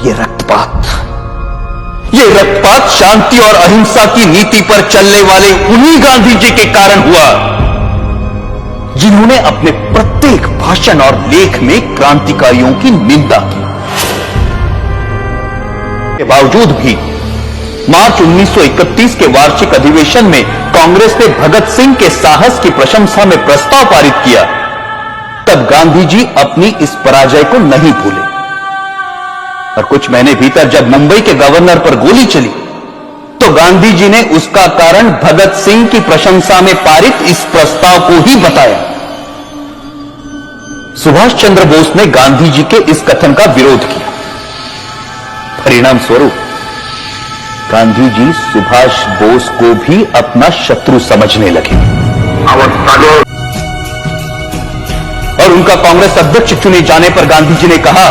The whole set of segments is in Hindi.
ये रक्तपात शांति और अहिंसा की नीति पर चलने वाले उन्हीं गांधी जी के कारण हुआ, जिन्होंने अपने प्रत्येक भाषण और लेख में क्रांतिकारियों की निंदा की। के बावजूद भी मार्च 1931 के वार्षिक अधिवेशन में कांग्रेस ने भगत सिंह के साहस की प्रशंसा में प्रस्ताव पारित किया। तब गांधी जी अपनी इस पराजय को नहीं भूले और कुछ महीने भीतर जब मुंबई के गवर्नर पर गोली चली तो गांधी जी ने उसका कारण भगत सिंह की प्रशंसा में पारित इस प्रस्ताव को ही बताया। सुभाष चंद्र बोस ने गांधी जी के इस कथन का विरोध किया। परिणाम स्वरूप गांधी जी सुभाष बोस को भी अपना शत्रु समझने लगे और उनका कांग्रेस अध्यक्ष चुने जाने पर गांधी जी ने कहा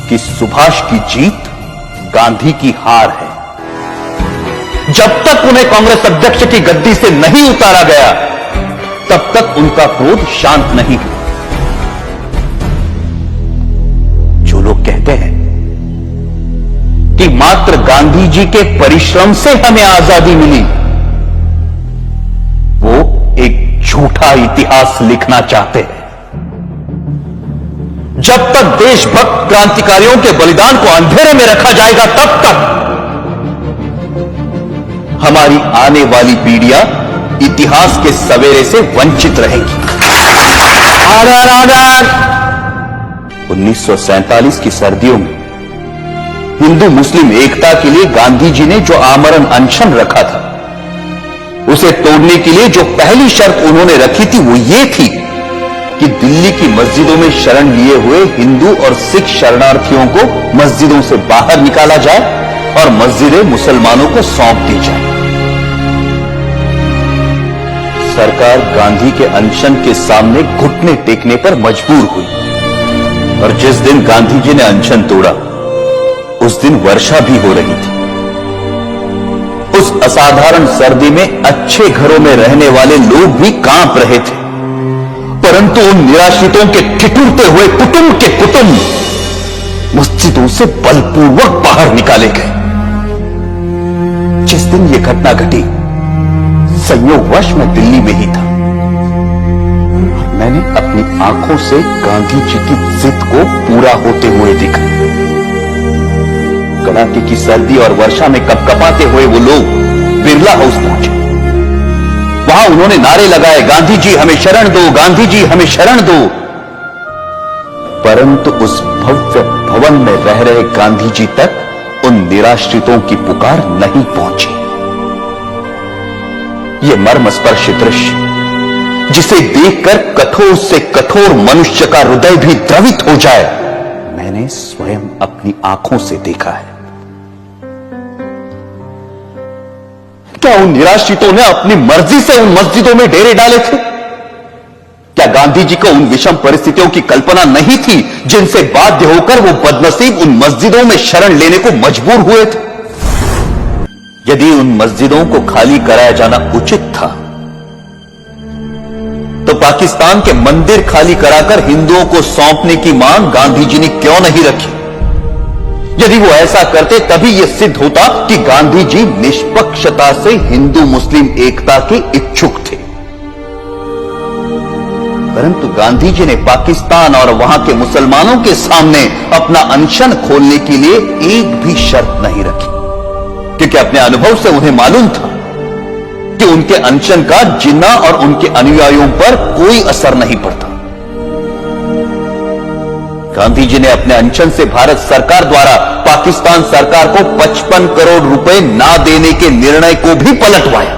कि सुभाष की जीत गांधी की हार है। जब तक उन्हें कांग्रेस अध्यक्ष की गद्दी से नहीं उतारा गया तब तक उनका क्रोध शांत नहीं हुआ। जो लोग कहते हैं कि मात्र गांधी जी के परिश्रम से हमें आजादी मिली, वो एक झूठा इतिहास लिखना चाहते हैं। जब तक देशभक्त क्रांतिकारियों के बलिदान को अंधेरे में रखा जाएगा तब तक हमारी आने वाली पीढ़ियां इतिहास के सवेरे से वंचित रहेंगी। आदर आदर 1947 की सर्दियों में हिंदू मुस्लिम एकता के लिए गांधी जी ने जो आमरण अनशन रखा था, उसे तोड़ने के लिए जो पहली शर्त उन्होंने रखी थी वो ये थी कि दिल्ली की मस्जिदों में शरण लिए हुए हिंदू और सिख शरणार्थियों को मस्जिदों से बाहर निकाला जाए और मस्जिदें मुसलमानों को सौंप दी जाए। सरकार गांधी के अनशन के सामने घुटने टेकने पर मजबूर हुई और जिस दिन गांधी जी ने अनशन तोड़ा उस दिन वर्षा भी हो रही थी। उस असाधारण सर्दी में अच्छे घरों में रहने वाले लोग भी कांप रहे थे, परंतु उन निराश्रितों के ठिठुरते हुए कुटुंब के कुटुंब मस्जिदों से बलपूर्वक बाहर निकाले गए। जिस दिन यह घटना घटी संयोगवश मैं दिल्ली में ही था। मैंने अपनी आंखों से गांधी जी की जिद को पूरा होते हुए देखा। कड़ाके की सर्दी और वर्षा में कपकपाते हुए वो लोग बिरला हाउस पहुंचे। वहां उन्होंने नारे लगाए, गांधी जी हमें शरण दो, गांधी जी हमें शरण दो। परंतु उस भव्य भवन में रह रहे गांधी जी तक उन निराश्रितों की पुकार नहीं पहुंची। ये मर्मस्पर्शी दृश्य जिसे देखकर कठोर से कठोर मनुष्य का हृदय भी द्रवित हो जाए, मैंने स्वयं अपनी आंखों से देखा है। क्या उन निराश्रितों ने अपनी मर्जी से उन मस्जिदों में डेरे डाले थे? क्या गांधी जी को उन विषम परिस्थितियों की कल्पना नहीं थी जिनसे बाध्य होकर वो बदनसीब उन मस्जिदों में शरण लेने को मजबूर हुए थे? यदि उन मस्जिदों को खाली कराया जाना उचित था तो पाकिस्तान के मंदिर खाली कराकर हिंदुओं को सौंपने की मांग गांधी जी ने क्यों नहीं रखी? यदि वो ऐसा करते तभी यह सिद्ध होता कि गांधी जी निष्पक्षता से हिंदू मुस्लिम एकता के इच्छुक थे। परंतु गांधी जी ने पाकिस्तान और वहां के मुसलमानों के सामने अपना अनशन खोलने के लिए एक भी शर्त नहीं रखी, क्योंकि अपने अनुभव से उन्हें मालूम था कि उनके अनशन का जिन्ना और उनके अनुयायियों पर कोई असर नहीं पड़ता। गांधी जी ने अपने अनशन से भारत सरकार द्वारा पाकिस्तान सरकार को 55 करोड़ रुपए ना देने के निर्णय को भी पलटवाया,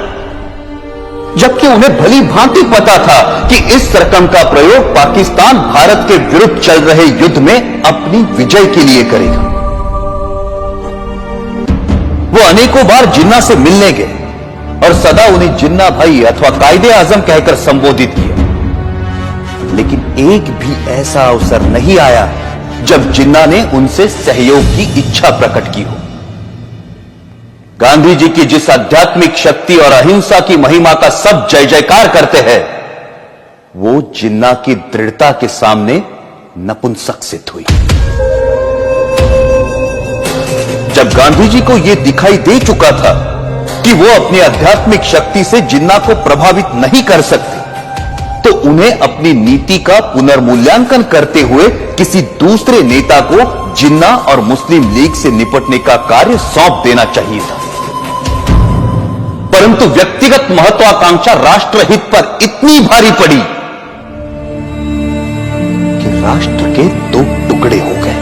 जबकि उन्हें भली भांति पता था कि इस रकम का प्रयोग पाकिस्तान भारत के विरुद्ध चल रहे युद्ध में अपनी विजय के लिए करेगा। वो अनेकों बार जिन्ना से मिलने गए और सदा उन्हें जिन्ना भाई अथवा कायदे आजम कहकर संबोधित किया, लेकिन एक भी ऐसा अवसर नहीं आया जब जिन्ना ने उनसे सहयोग की इच्छा प्रकट की हो। गांधी जी की जिस आध्यात्मिक शक्ति और अहिंसा की महिमा का सब जय जयकार करते हैं, वो जिन्ना की दृढ़ता के सामने नपुंसक सिद्ध हुई। गांधी जी को यह दिखाई दे चुका था कि वो अपनी आध्यात्मिक शक्ति से जिन्ना को प्रभावित नहीं कर सकते, तो उन्हें अपनी नीति का पुनर्मूल्यांकन करते हुए किसी दूसरे नेता को जिन्ना और मुस्लिम लीग से निपटने का कार्य सौंप देना चाहिए था। परंतु व्यक्तिगत महत्वाकांक्षा राष्ट्रहित पर इतनी भारी पड़ी कि राष्ट्र के दो टुकड़े हो गए।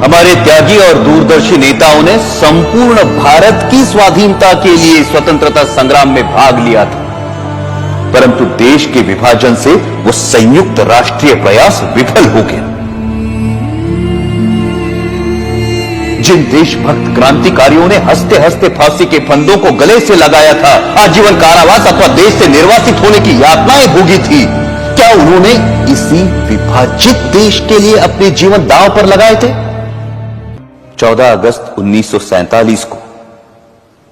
हमारे त्यागी और दूरदर्शी नेताओं ने संपूर्ण भारत की स्वाधीनता के लिए स्वतंत्रता संग्राम में भाग लिया था, परंतु देश के विभाजन से वो संयुक्त राष्ट्रीय प्रयास विफल हो गया। जिन देशभक्त क्रांतिकारियों ने हंसते हंसते फांसी के फंदों को गले से लगाया था, आजीवन कारावास अथवा देश से निर्वासित होने की यातनाएं भोगी थी, क्या उन्होंने इसी विभाजित देश के लिए अपने जीवन दांव पर लगाए थे? 14 अगस्त 1947 को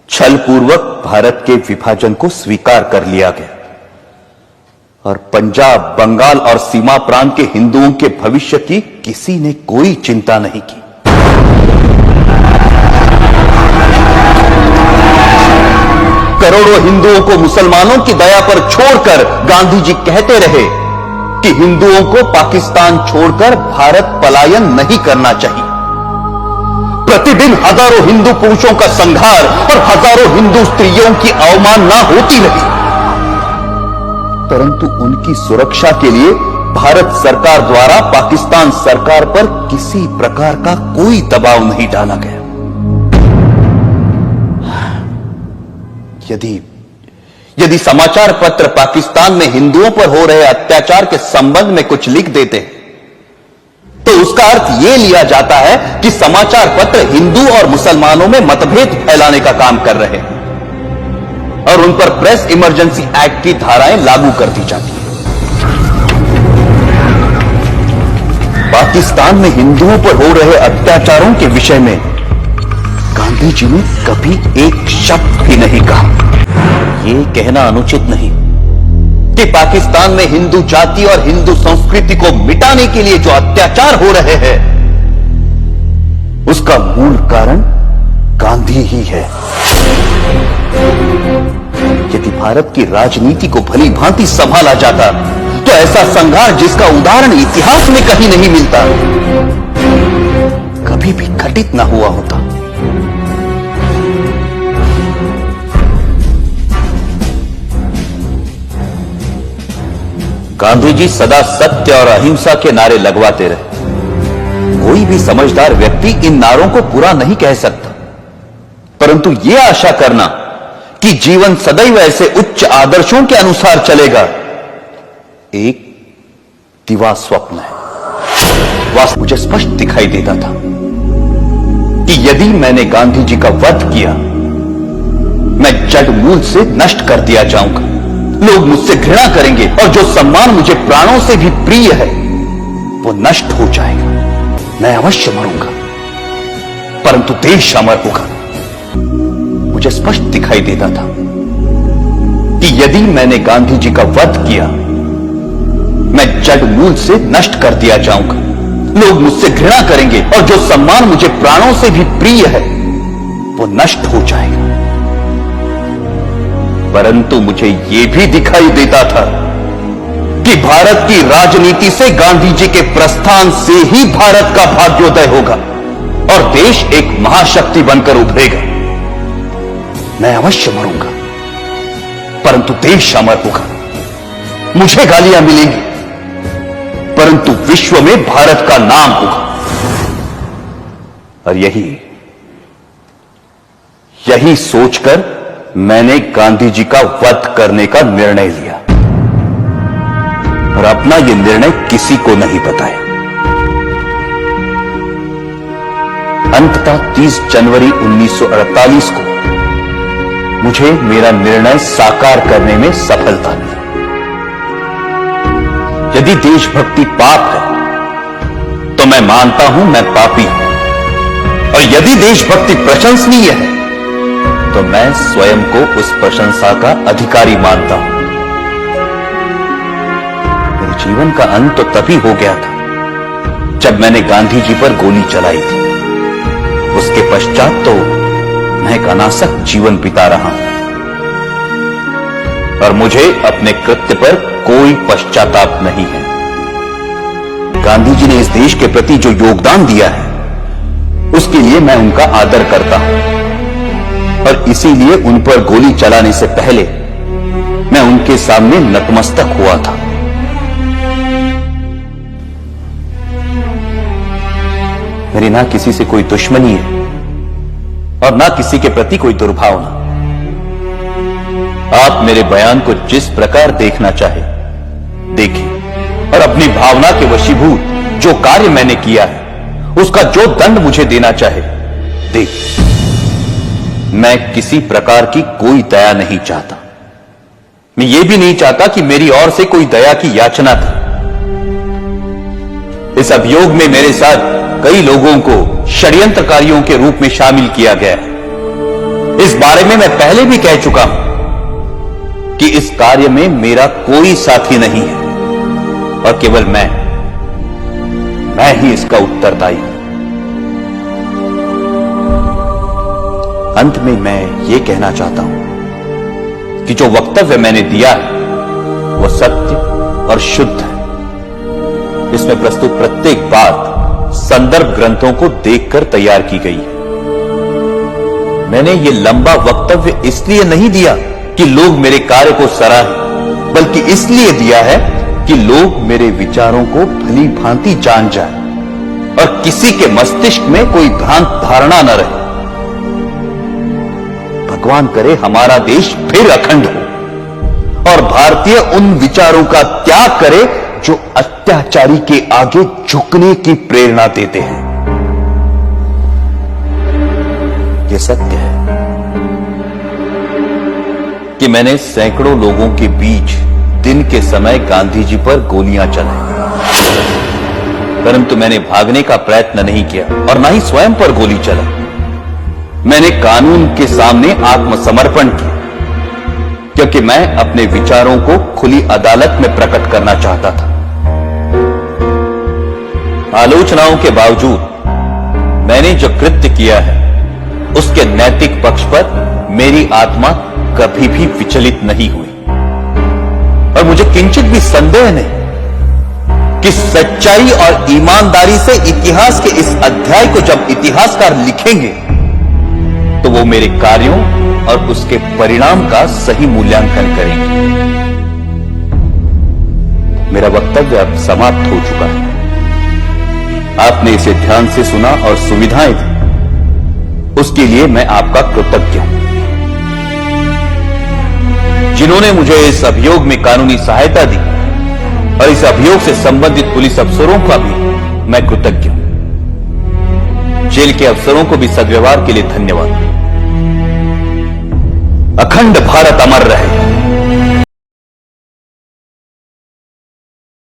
छलपूर्वक भारत के विभाजन को स्वीकार कर लिया गया और पंजाब, बंगाल और सीमा प्रांत के हिंदुओं के भविष्य की किसी ने कोई चिंता नहीं की। करोड़ों हिंदुओं को मुसलमानों की दया पर छोड़कर गांधी जी कहते रहे कि हिंदुओं को पाकिस्तान छोड़कर भारत पलायन नहीं करना चाहिए। प्रतिदिन हजारों हिंदू पुरुषों का संहार और हजारों हिंदू स्त्रियों की अवमानना होती रही, परंतु उनकी सुरक्षा के लिए भारत सरकार द्वारा पाकिस्तान सरकार पर किसी प्रकार का कोई दबाव नहीं डाला गया। यदि समाचार पत्र पाकिस्तान में हिंदुओं पर हो रहे अत्याचार के संबंध में कुछ लिख देते हैं, तो उसका अर्थ यह लिया जाता है कि समाचार पत्र हिंदू और मुसलमानों में मतभेद फैलाने का काम कर रहे हैं और उन पर प्रेस इमरजेंसी एक्ट की धाराएं लागू कर दी जाती हैं। पाकिस्तान में हिंदुओं पर हो रहे अत्याचारों के विषय में गांधी जी ने कभी एक शब्द भी नहीं कहा। यह कहना अनुचित नहीं कि पाकिस्तान में हिंदू जाति और हिंदू संस्कृति को मिटाने के लिए जो अत्याचार हो रहे हैं, उसका मूल कारण गांधी ही है। यदि भारत की राजनीति को भली भांति संभाला जाता तो ऐसा संघार जिसका उदाहरण इतिहास में कहीं नहीं मिलता, कभी भी घटित ना हुआ होता। गांधी जी सदा सत्य और अहिंसा के नारे लगवाते रहे। कोई भी समझदार व्यक्ति इन नारों को पूरा नहीं कह सकता, परंतु यह आशा करना कि जीवन सदैव ऐसे उच्च आदर्शों के अनुसार चलेगा, एक दिवा स्वप्न है। वास्तव मुझे स्पष्ट दिखाई देता था कि यदि मैंने गांधी जी का वध किया, मैं जड़ मूल से नष्ट कर दिया जाऊंगा। लोग मुझसे घृणा करेंगे और जो सम्मान मुझे प्राणों से भी प्रिय है वो नष्ट हो जाएगा। मैं अवश्य मरूंगा, परंतु देश अमर होगा। मुझे स्पष्ट दिखाई देता था कि यदि मैंने गांधी जी का वध किया, मैं जड़ मूल से नष्ट कर दिया जाऊंगा। लोग मुझसे घृणा करेंगे और जो सम्मान मुझे प्राणों से भी प्रिय है वो नष्ट हो जाएगा। परंतु मुझे यह भी दिखाई देता था कि भारत की राजनीति से गांधी जी के प्रस्थान से ही भारत का भाग्योदय होगा और देश एक महाशक्ति बनकर उभरेगा। मैं अवश्य मरूंगा, परंतु देश अमर होगा। मुझे गालियां मिलेंगी, परंतु विश्व में भारत का नाम होगा। और यही सोचकर मैंने गांधी जी का वध करने का निर्णय लिया और अपना यह निर्णय किसी को नहीं बताया। अंततः 30 जनवरी 1948 को मुझे मेरा निर्णय साकार करने में सफलता मिली। यदि देशभक्ति पाप है तो मैं मानता हूं मैं पापी हूं, और यदि देशभक्ति प्रशंसनीय है तो मैं स्वयं को उस प्रशंसा का अधिकारी मानता हूं। मेरे जीवन का अंत तो तभी हो गया था जब मैंने गांधी जी पर गोली चलाई थी। उसके पश्चात तो मैं एक अनासक जीवन बिता रहा हूं और मुझे अपने कृत्य पर कोई पश्चाताप नहीं है। गांधी जी ने इस देश के प्रति जो योगदान दिया है उसके लिए मैं उनका आदर करता हूं और इसीलिए उन पर गोली चलाने से पहले मैं उनके सामने नतमस्तक हुआ था। मेरी ना किसी से कोई दुश्मनी है और ना किसी के प्रति कोई दुर्भावना। आप मेरे बयान को जिस प्रकार देखना चाहे देखें और अपनी भावना के वशीभूत जो कार्य मैंने किया है उसका जो दंड मुझे देना चाहे दे। मैं किसी प्रकार की कोई दया नहीं चाहता। मैं ये भी नहीं चाहता कि मेरी ओर से कोई दया की याचना थी। इस अभियोग में मेरे साथ कई लोगों को षड्यंत्रकारियों के रूप में शामिल किया गया है। इस बारे में मैं पहले भी कह चुका हूं कि इस कार्य में मेरा कोई साथी नहीं है और केवल मैं ही इसका उत्तरदायी हूं। अंत में मैं ये कहना चाहता हूं कि जो वक्तव्य मैंने दिया है वो सत्य और शुद्ध है। इसमें प्रस्तुत प्रत्येक बात संदर्भ ग्रंथों को देखकर तैयार की गई है। मैंने ये लंबा वक्तव्य इसलिए नहीं दिया कि लोग मेरे कार्य को सराहें, बल्कि इसलिए दिया है कि लोग मेरे विचारों को भली भांति जान जाए और किसी के मस्तिष्क में कोई भ्रांत धारणा न रहे। भगवान करे हमारा देश फिर अखंड हो और भारतीय उन विचारों का त्याग करे जो अत्याचारी के आगे झुकने की प्रेरणा देते हैं। यह सत्य है कि मैंने सैकड़ों लोगों के बीच दिन के समय गांधी जी पर गोलियां चलाई, परंतु मैंने भागने का प्रयत्न नहीं किया और ना ही स्वयं पर गोली चलाई। मैंने कानून के सामने आत्मसमर्पण किया क्योंकि मैं अपने विचारों को खुली अदालत में प्रकट करना चाहता था। आलोचनाओं के बावजूद मैंने जो कृत्य किया है उसके नैतिक पक्ष पर मेरी आत्मा कभी भी विचलित नहीं हुई और मुझे किंचित भी संदेह नहीं कि सच्चाई और ईमानदारी से इतिहास के इस अध्याय को जब इतिहासकार लिखेंगे तो वो मेरे कार्यों और उसके परिणाम का सही मूल्यांकन करेंगे। मेरा वक्तव्य अब समाप्त हो चुका है। आपने इसे ध्यान से सुना और सुविधाएं दी, उसके लिए मैं आपका कृतज्ञ हूं। जिन्होंने मुझे इस अभियोग में कानूनी सहायता दी और इस अभियोग से संबंधित पुलिस अफसरों का भी मैं कृतज्ञ हूं। जेल के अफसरों को भी सद्व्यवहार के लिए धन्यवाद। अखंड भारत अमर रहे।